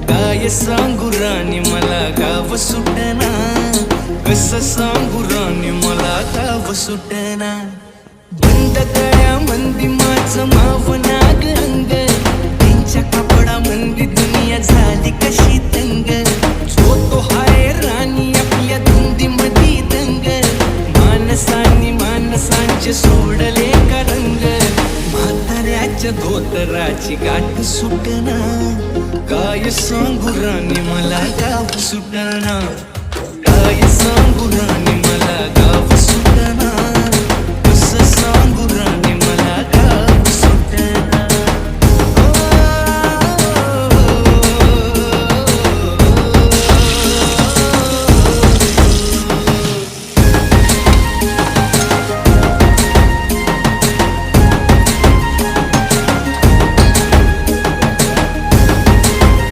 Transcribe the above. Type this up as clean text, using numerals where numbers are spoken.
काय सांगू राणी मला गाव सुटना, कसं सांगू राणी मला गाव सुटना. बंद गळ्या मंदी माझं माव नाग अंग, त्यांच्या कपडा मंदी दुनिया झाली कशी तंग. जो तो हाय राणी आपल्या धुंदी मधी दंग, माणसांनी माणसांचे सोडले का रंग. म्हाताऱ्याच्या धोतराची गाठ सुटना, काय सांगू राणी मला गाव सुटना. काय सांगू राणी मला गाव सुटना.